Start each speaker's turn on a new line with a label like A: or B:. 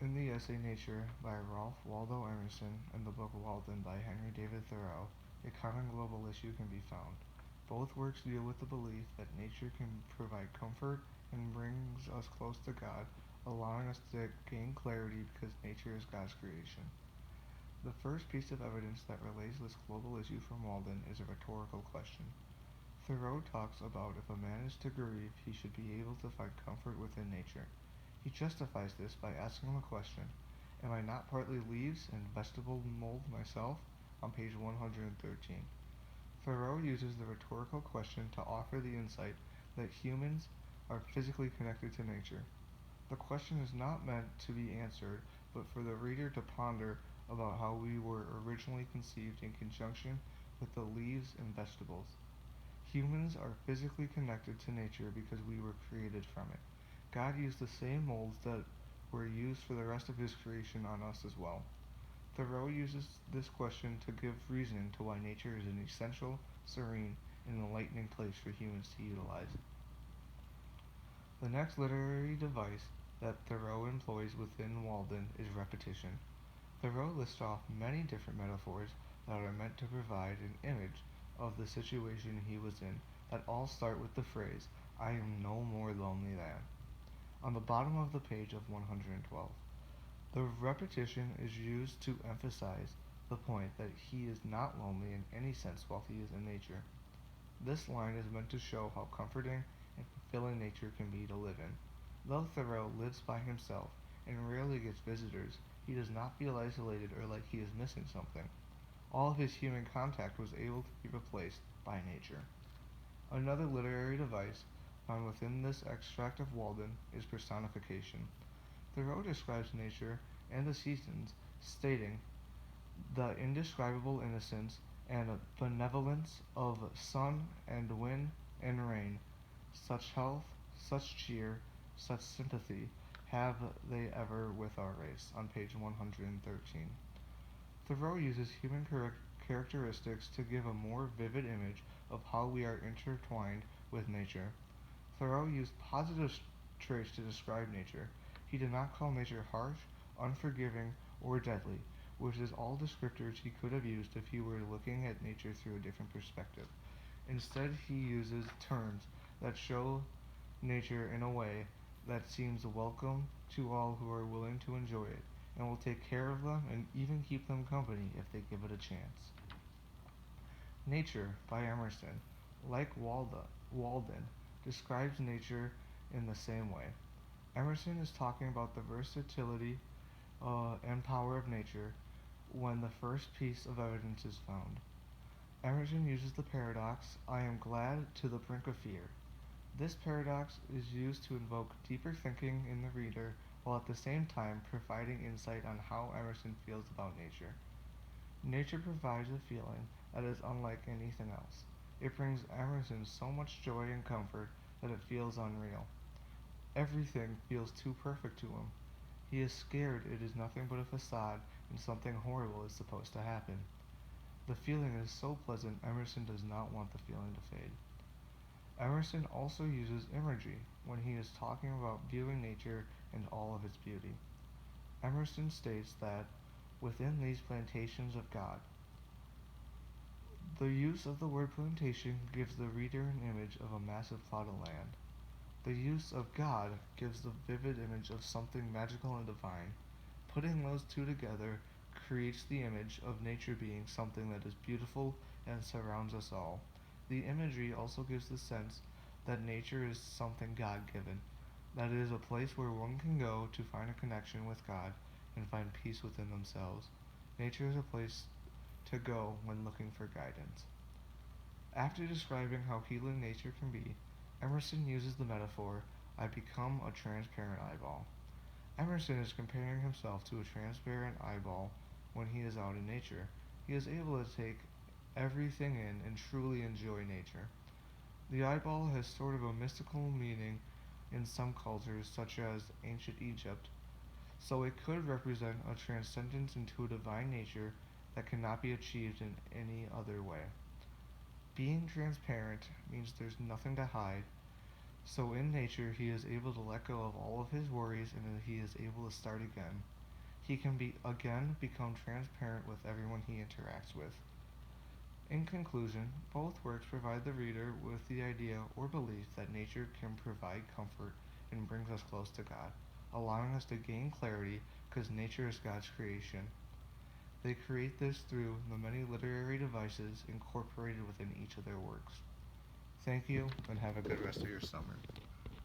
A: In the essay Nature by Ralph Waldo Emerson and the book Walden by Henry David Thoreau, a common global issue can be found. Both works deal with the belief that nature can provide comfort and brings us close to God, allowing us to gain clarity because nature is God's creation. The first piece of evidence that relays this global issue from Walden is a rhetorical question. Thoreau talks about if a man is to grieve, he should be able to find comfort within nature. He justifies this by asking the question, am I not partly leaves and vegetable mold myself? On page 113. Thoreau uses the rhetorical question to offer the insight that humans are physically connected to nature. The question is not meant to be answered, but for the reader to ponder about how we were originally conceived in conjunction with the leaves and vegetables. Humans are physically connected to nature because we were created from it. God used the same molds that were used for the rest of his creation on us as well. Thoreau uses this question to give reason to why nature is an essential, serene, and enlightening place for humans to utilize. The next literary device that Thoreau employs within Walden is repetition. Thoreau lists off many different metaphors that are meant to provide an image of the situation he was in that all start with the phrase, I am no more lonely than, on the bottom of the page of 112. The repetition is used to emphasize the point that he is not lonely in any sense while he is in nature. This line is meant to show how comforting and fulfilling nature can be to live in. Though Thoreau lives by himself and rarely gets visitors, he does not feel isolated or like he is missing something. All of his human contact was able to be replaced by nature. Another literary device found within this extract of Walden is personification. Thoreau describes nature and the seasons, stating the indescribable innocence and benevolence of sun and wind and rain, such health, such cheer, such sympathy have they ever with our race, on page 113. Thoreau uses human characteristics to give a more vivid image of how we are intertwined with nature. Thoreau used positive traits to describe nature. He did not call nature harsh, unforgiving, or deadly, which is all descriptors he could have used if he were looking at nature through a different perspective. Instead, he uses terms that show nature in a way that seems welcome to all who are willing to enjoy it, and will take care of them and even keep them company if they give it a chance. Nature, by Emerson, like Walden, describes nature in the same way. Emerson is talking about the versatility and power of nature when the first piece of evidence is found. Emerson uses the paradox, I am glad to the brink of fear. This paradox is used to invoke deeper thinking in the reader while at the same time providing insight on how Emerson feels about nature. Nature provides a feeling that is unlike anything else. It brings Emerson so much joy and comfort that it feels unreal. Everything feels too perfect to him. He is scared it is nothing but a facade and something horrible is supposed to happen. The feeling is so pleasant Emerson does not want the feeling to fade. Emerson also uses imagery when he is talking about viewing nature in all of its beauty. Emerson states that within these plantations of God, the use of the word plantation gives the reader an image of a massive plot of land. The use of God gives the vivid image of something magical and divine. Putting those two together creates the image of nature being something that is beautiful and surrounds us all. The imagery also gives the sense that nature is something God-given, that it is a place where one can go to find a connection with God and find peace within themselves. Nature is a place to go when looking for guidance. After describing how healing nature can be, Emerson uses the metaphor, I become a transparent eyeball. Emerson is comparing himself to a transparent eyeball when he is out in nature. He is able to take everything in and truly enjoy nature. The eyeball has sort of a mystical meaning in some cultures, such as ancient Egypt, so it could represent a transcendence into a divine nature that cannot be achieved in any other way. Being transparent means there's nothing to hide, So in nature, he is able to let go of all of his worries and he is able to start again. He can become transparent with everyone he interacts with. In conclusion, both works provide the reader with the idea or belief that nature can provide comfort and brings us close to God, allowing us to gain clarity because nature is God's creation. They create this through the many literary devices incorporated within each of their works. Thank you, and have a good rest of your summer.